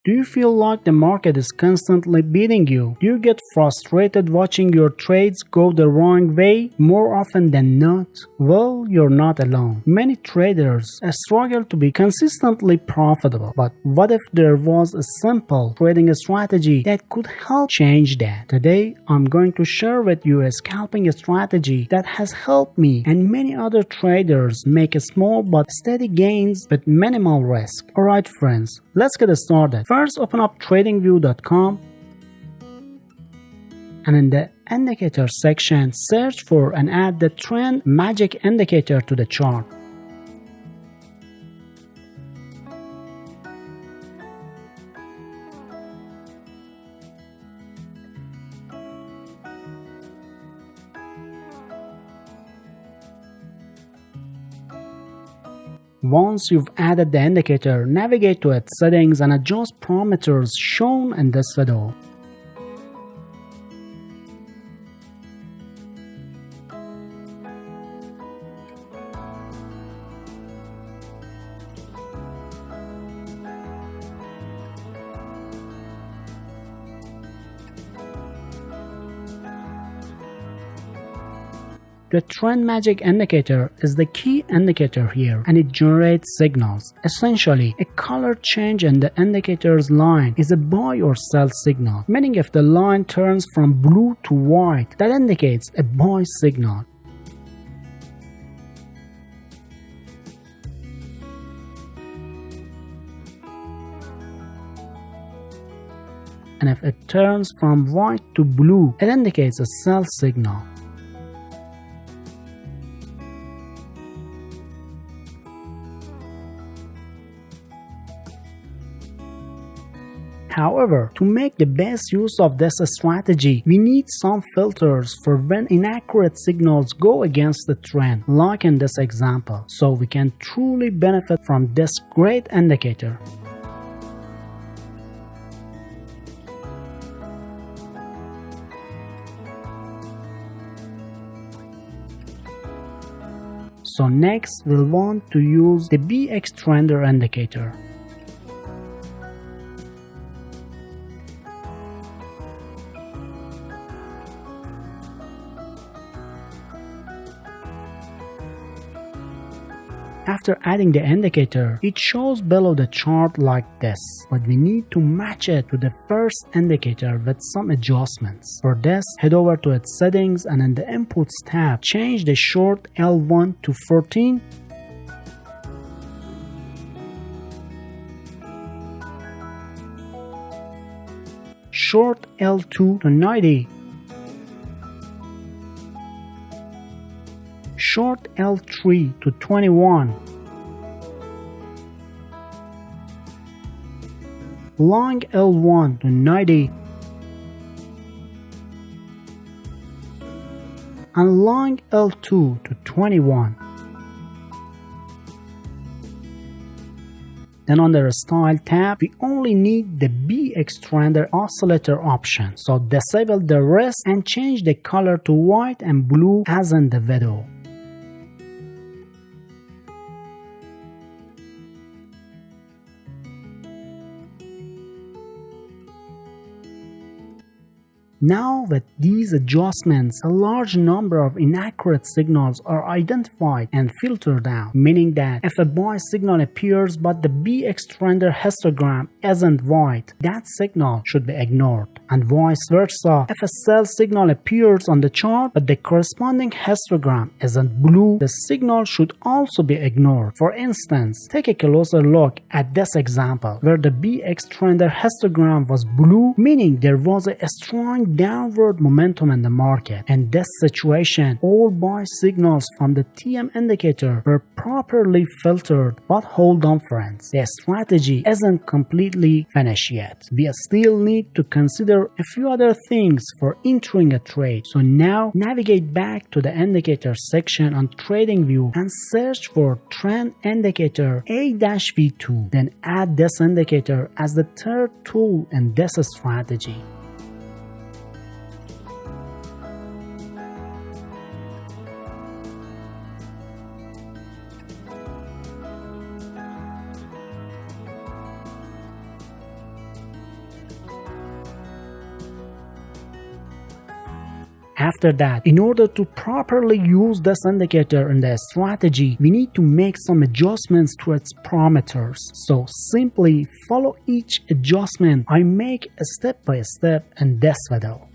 Do you feel like the market is constantly beating you? Do you get frustrated watching your trades go the wrong way more often than not? Well, you're not alone. Many traders struggle to be consistently profitable. But what if there was a simple trading strategy that could help change that? Today, I'm going to share with you a scalping strategy that has helped me and many other traders make small but steady gains with minimal risk. Alright friends, let's get started. First, open up tradingview.com and in the indicator section, search for and add the trend magic indicator to the chart. Once you've added the indicator, navigate to its settings and adjust parameters shown in this video. The trend magic indicator is the key indicator here and it generates signals. Essentially, a color change in the indicator's line is a buy or sell signal, meaning if the line turns from blue to white, that indicates a buy signal. And if it turns from white to blue, it indicates a sell signal. However, to make the best use of this strategy, we need some filters for when inaccurate signals go against the trend, like in this example, so we can truly benefit from this great indicator. So next, we'll want to use the BX Trender indicator. After adding the indicator, it shows below the chart like this, but we need to match it to the first indicator with some adjustments. For this, head over to its settings and in the inputs tab, change the short L1 to 14, short L2 to 90, short L3 to 21, long L1 to 90, and long L2 to 21. Then under the Style tab, we only need the BX Trender Oscillator option. So disable the rest and change the color to white and blue as in the video. Now with these adjustments, a large number of inaccurate signals are identified and filtered out, meaning that if a buy signal appears but the BX Trender histogram isn't white, that signal should be ignored. And vice versa, if a sell signal appears on the chart but the corresponding histogram isn't blue, the signal should also be ignored. For instance, take a closer look at this example where the BX Trender histogram was blue, meaning there was a strong downward momentum in the market. In this situation, all buy signals from the TM indicator were properly filtered. But hold on friends, the strategy isn't completely finished yet. We still need to consider a few other things for entering a trade. So now navigate back to the indicator section on TradingView and search for trend indicator A-V2. Then add this indicator as the third tool in this strategy. After that, in order to properly use this indicator in the strategy, we need to make some adjustments to its parameters. So simply follow each adjustment I make step by step in this video.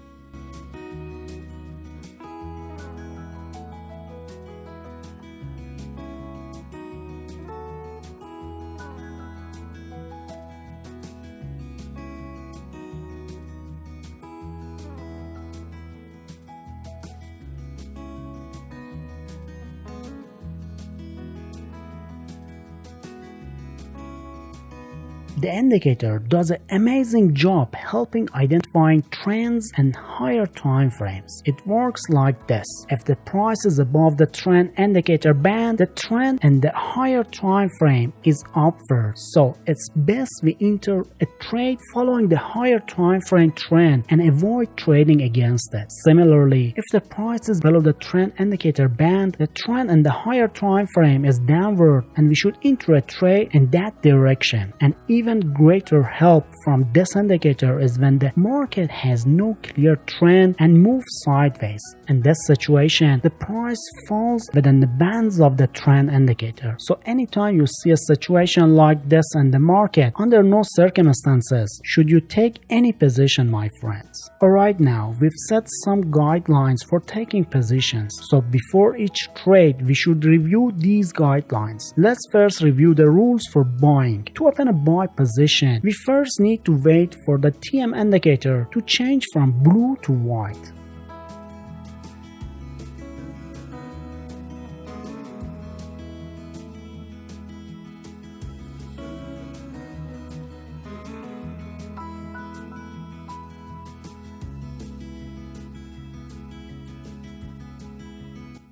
The indicator does an amazing job helping identifying trends and higher time frames. It works like this. If the price is above the trend indicator band, the trend in the higher time frame is upward. So it's best we enter a trade following the higher time frame trend and avoid trading against it. Similarly, if the price is below the trend indicator band, the trend in the higher time frame is downward and we should enter a trade in that direction. And even greater help from this indicator is when the market has no clear trend and moves sideways. In this situation, the price falls within the bands of the trend indicator. So anytime you see a situation like this in the market, under no circumstances should you take any position, my friends. Alright, now we've set some guidelines for taking positions. So before each trade, we should review these guidelines. Let's first review the rules for buying. To open a buy position, we first need to wait for the TM indicator to change from blue to white.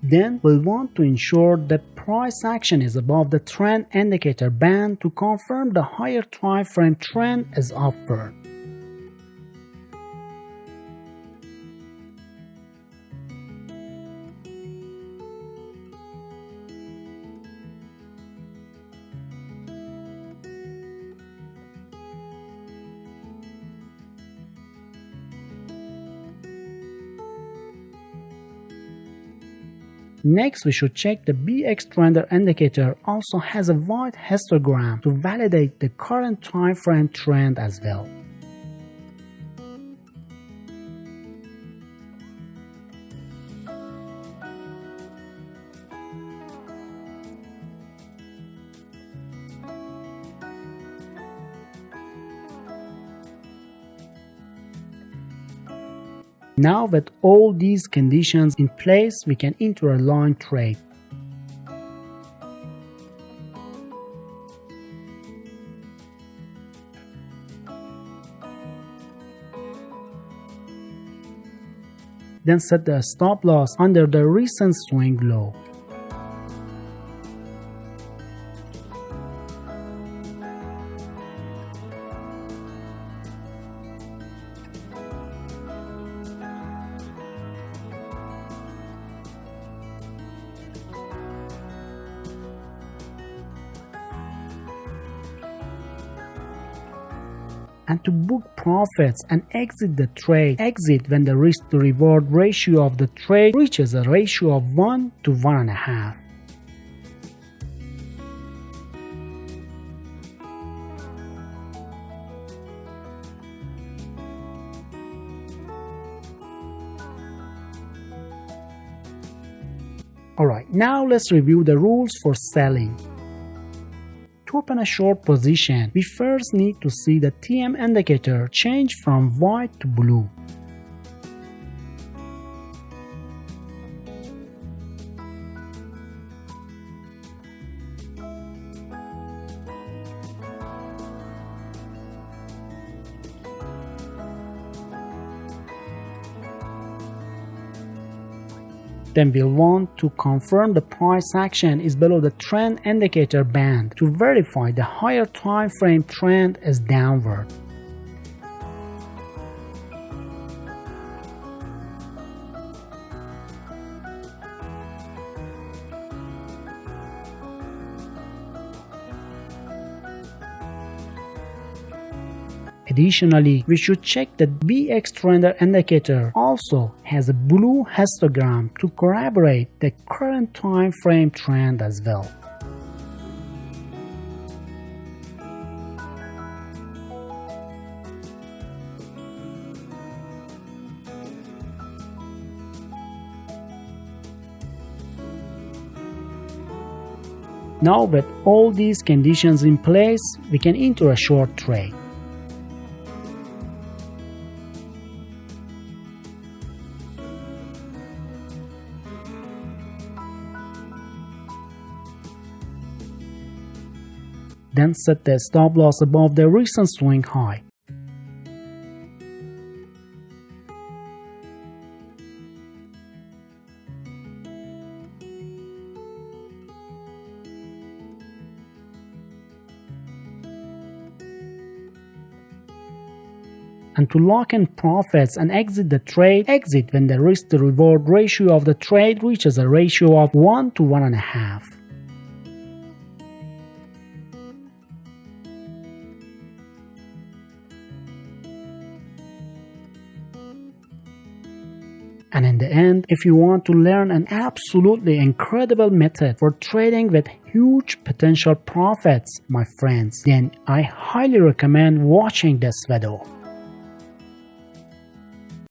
Then we'll want to ensure the price action is above the trend indicator band to confirm the higher time frame trend is upward. Next, we should check the BX trender indicator also has a white histogram to validate the current time frame trend as well. Now with all these conditions in place, we can enter a long trade. Then set the stop loss under the recent swing low. And to book profits and exit the trade, exit when the risk to reward ratio of the trade reaches a ratio of 1 to 1.5. Alright, now let's review the rules for selling. To open a short position, we first need to see the TM indicator change from white to blue. Then we'll want to confirm the price action is below the trend indicator band to verify the higher time frame trend is downward. Additionally, we should check that BX Trender indicator also has a blue histogram to corroborate the current time frame trend as well. Now with all these conditions in place, we can enter a short trade. Then set the stop loss above the recent swing high. And to lock in profits and exit the trade, exit when the risk to reward ratio of the trade reaches a ratio of 1 to 1.5. And in the end, if you want to learn an absolutely incredible method for trading with huge potential profits, my friends, then I highly recommend watching this video.